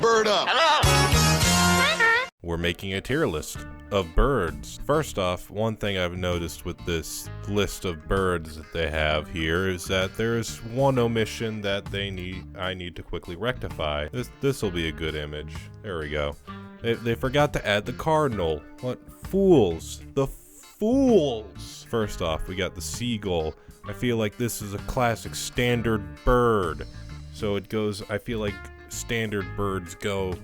Bird up. We're making a tier list of birds. First off, one thing I've noticed with this list of birds that they have here is that there's one omission that I need to quickly rectify. This will be a good image. There we go. They forgot to add the cardinal. What fools? The fools! First off, we got the seagull. I feel like this is a classic standard bird. So it goes, I feel like standard birds go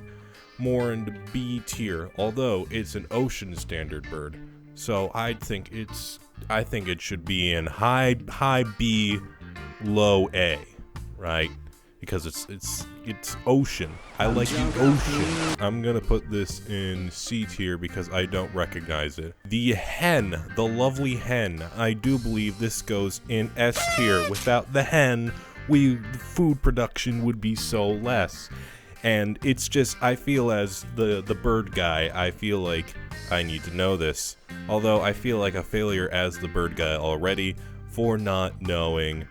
more into B tier, although it's an ocean standard bird. So I think it should be in high B, low A, right? Because it's ocean. I like the ocean. I'm gonna put this in C tier because I don't recognize it. The hen, the lovely hen. I do believe this goes in S tier. Without the hen, food production would be so less. And it's just, I feel as the bird guy, I feel like I need to know this. Although I feel like a failure as the bird guy already for not knowing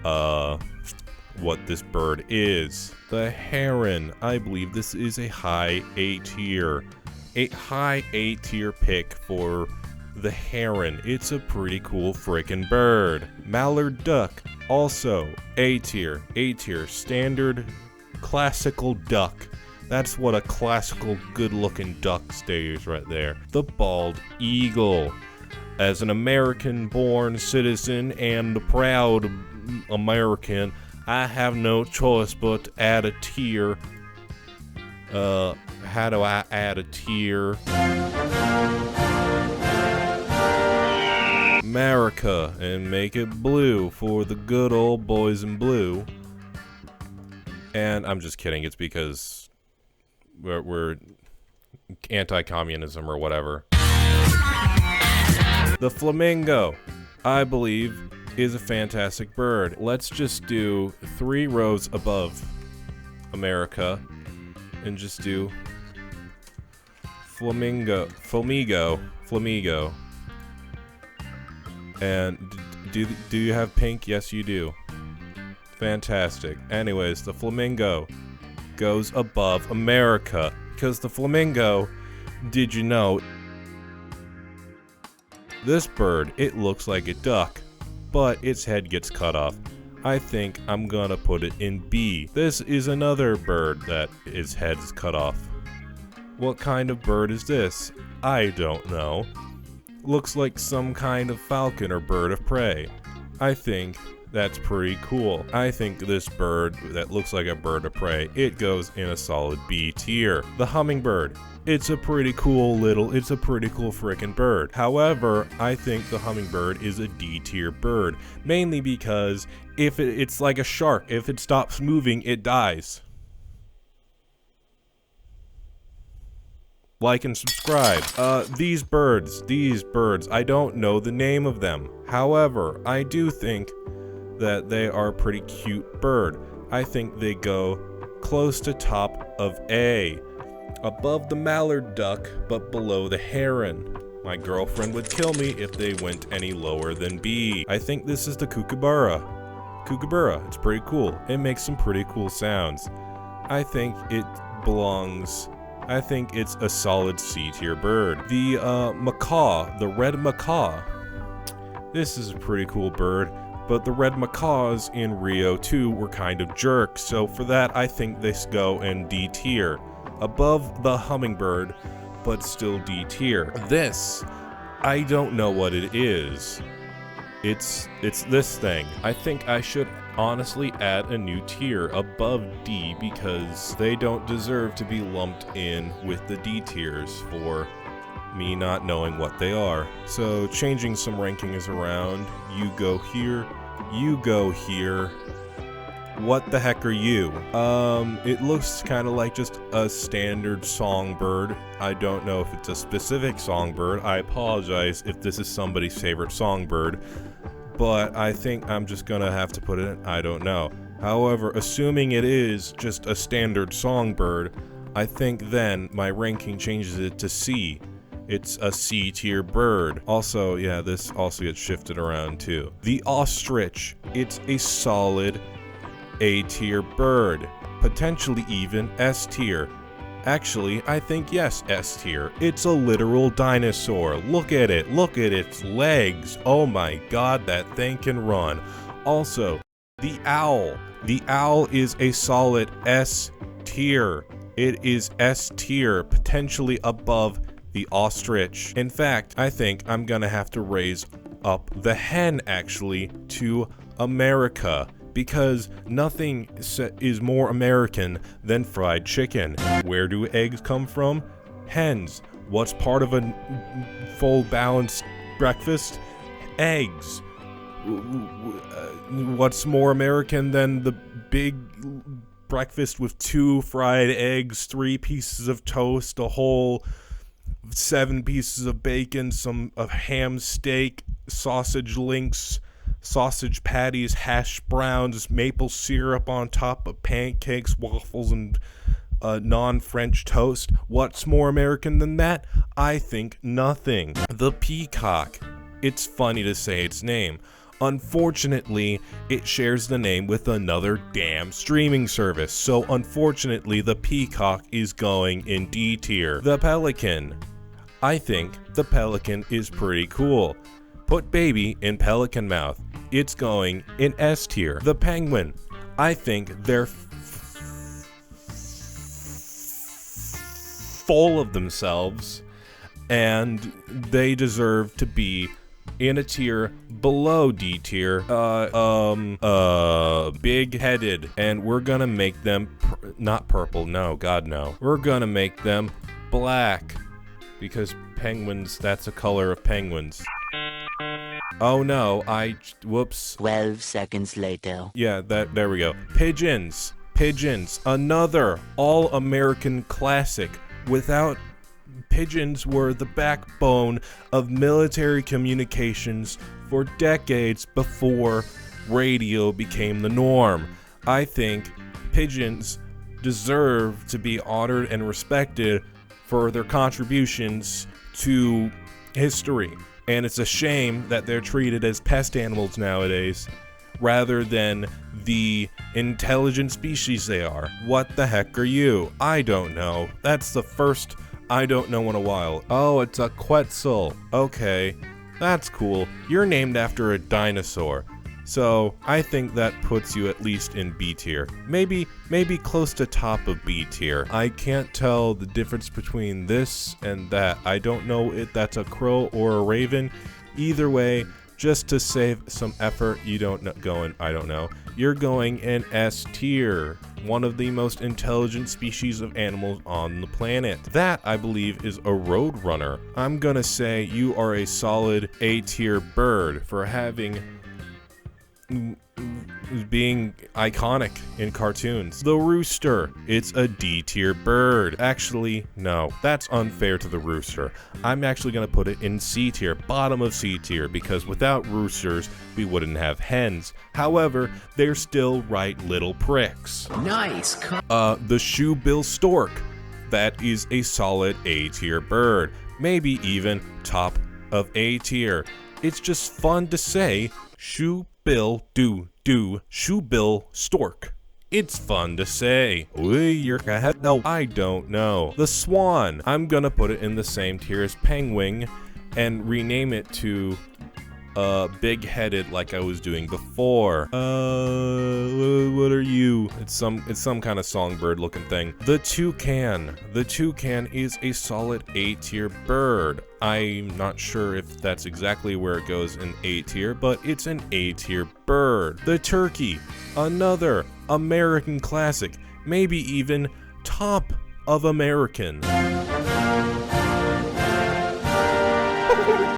what this bird is. The heron, I believe this is a high A tier. A high A tier pick for the heron. It's a pretty cool frickin' bird. Mallard duck, also A tier. A tier, standard classical duck. That's what a classical good-looking duck stays right there. The bald eagle. As an American-born citizen and a proud American, I have no choice but to add a tier. How do I add a tier? America, and make it blue for the good old boys in blue. And I'm just kidding, it's because we're anti-communism or whatever. The flamingo, I believe, is a fantastic bird. Let's just do 3 rows above America and just do flamingo. And do you have pink? Yes, you do. Fantastic. Anyways, the flamingo goes above America because the flamingo, did you know, this bird, it looks like a duck, but its head gets cut off. I think I'm gonna put it in B. This is another bird that its head is cut off. What kind of bird is this? I don't know. Looks like some kind of falcon or bird of prey. I think that's pretty cool. I think this bird that looks like a bird of prey, it goes in a solid B tier. The hummingbird. It's a pretty cool frickin' bird. However, I think the hummingbird is a D tier bird. Mainly because if it's like a shark. If it stops moving, it dies. Like and subscribe. These birds, I don't know the name of them. However, I do think that they are a pretty cute bird. I think they go close to top of A. Above the mallard duck, but below the heron. My girlfriend would kill me if they went any lower than B. I think this is the kookaburra. Kookaburra, it's pretty cool. It makes some pretty cool sounds. I think it belongs... I think it's a solid C tier bird. The macaw, the red macaw. This is a pretty cool bird, but the red macaws in Rio 2 were kind of jerks, so for that I think this go in D tier. Above the hummingbird, but still D tier. This, I don't know what it is. It's this thing. I think I should honestly add a new tier above D because they don't deserve to be lumped in with the D tiers for me not knowing what they are. So changing some rankings around, you go here, you go here. What the heck are you? It looks kind of like just a standard songbird. I don't know if it's a specific songbird. I apologize if this is somebody's favorite songbird, but I think I'm just gonna have to put it in, I don't know. However, assuming it is just a standard songbird, I think then my ranking changes it to C. It's a C tier bird. Also, yeah, this also gets shifted around too. The ostrich, it's a solid A tier bird. potentially even S tier. Actually, I think yes, S tier. It's a literal dinosaur. Look at it. Look at its legs. Oh my god, that thing can run. Also, the owl. The owl is a solid S tier. It is S tier, potentially above the ostrich. In fact, I think I'm gonna have to raise up the hen actually to America, because nothing is more American than fried chicken. Where do eggs come from? Hens. What's part of a full balanced breakfast? Eggs. What's more American than the big breakfast with 2 fried eggs, 3 pieces of toast, a whole 7 pieces of bacon, a ham steak, sausage links, sausage patties, hash browns, maple syrup on top of pancakes, waffles, and non-French toast? What's more American than that? I think nothing. The peacock. It's funny to say its name. Unfortunately, it shares the name with another damn streaming service, so unfortunately the peacock is going in D tier. The pelican. I think the pelican is pretty cool. Put baby in pelican mouth. It's going in S tier. The penguin. I think they're full of themselves, and they deserve to be in a tier below D tier. Big-headed, and we're gonna make them not purple. No, God, no. We're gonna make them black, because penguins, that's a color of penguins. Oh no, whoops. 12 seconds later. Yeah, there we go. Pigeons. Pigeons. Another all-American classic. Pigeons were the backbone of military communications for decades before radio became the norm. I think pigeons deserve to be honored and respected for their contributions to history. And it's a shame that they're treated as pest animals nowadays, rather than the intelligent species they are. What the heck are you? I don't know. That's the first I don't know in a while. Oh, it's a Quetzal. Okay, that's cool. You're named after a dinosaur. So I think that puts you at least in B tier. Maybe close to top of B tier. I can't tell the difference between this and that. I don't know if that's a crow or a raven. Either way, just to save some effort, you don't go in, I don't know. You're going in S tier. One of the most intelligent species of animals on the planet. That, I believe, is a roadrunner. I'm gonna say you are a solid A tier bird for being iconic in cartoons. The rooster, it's a D tier bird. Actually, no, that's unfair to the rooster. I'm actually gonna put it in C tier, bottom of C tier, because without roosters, we wouldn't have hens. However, they're still right little pricks. Nice. The shoebill stork, that is a solid A tier bird, maybe even top of A tier. It's just fun to say, shoebill shoebill stork. It's fun to say. No, I don't know. The swan, I'm gonna put it in the same tier as penguin and rename it to big-headed like I was doing before. What are you? It's some kind of songbird looking thing. The toucan. The toucan is a solid A tier bird. I'm not sure if that's exactly where it goes in A tier, but it's an A tier bird. The turkey. Another American classic. Maybe even top of American.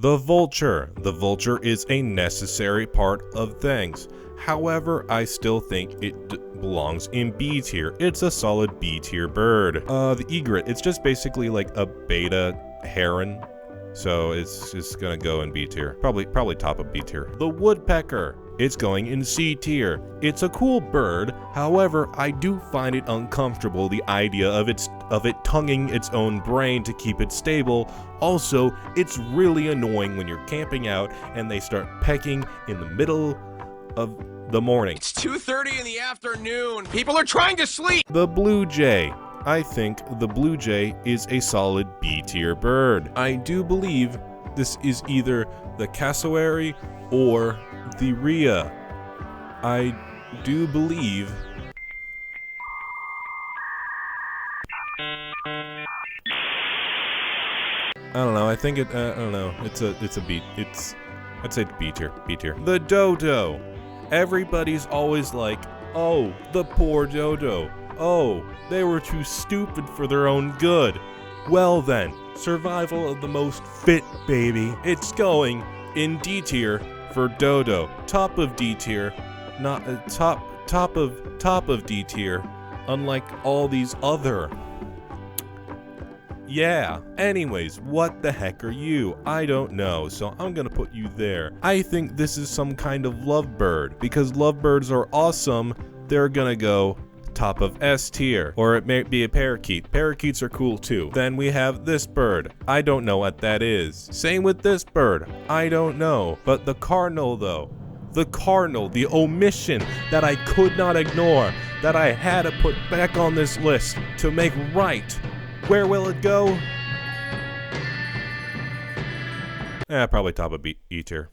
The vulture. The vulture is a necessary part of things. However, I still think it belongs in B tier. It's a solid B tier bird. The egret. It's just basically like a beta heron. So it's just gonna go in B tier. Probably top of B tier. The woodpecker. It's going in C tier. It's a cool bird. However, I do find it uncomfortable, the idea of it tonguing its own brain to keep it stable. Also, it's really annoying when you're camping out and they start pecking in the middle of the morning. It's 2:30 in the afternoon. People are trying to sleep. The blue jay. I think the blue jay is a solid B tier bird. I do believe this is either the cassowary or the rhea. I do believe. I don't know. I think it. I don't know. It's a B. I'd say B tier. B tier. The dodo. Everybody's always like, oh, the poor dodo. Oh, they were too stupid for their own good. Well then, survival of the most fit, baby. It's going in D tier for dodo. Top of D tier, not top of D tier. Unlike all these other. Yeah. Anyways, what the heck are you? I don't know, so I'm gonna put you there. I think this is some kind of lovebird. Because lovebirds are awesome, they're gonna go top of S tier. Or it may be a parakeet. Parakeets are cool too. Then we have this bird. I don't know what that is. Same with this bird. I don't know. But the cardinal though. The cardinal, the omission that I could not ignore, that I had to put back on this list to make right. Where will it go? Probably top of E tier.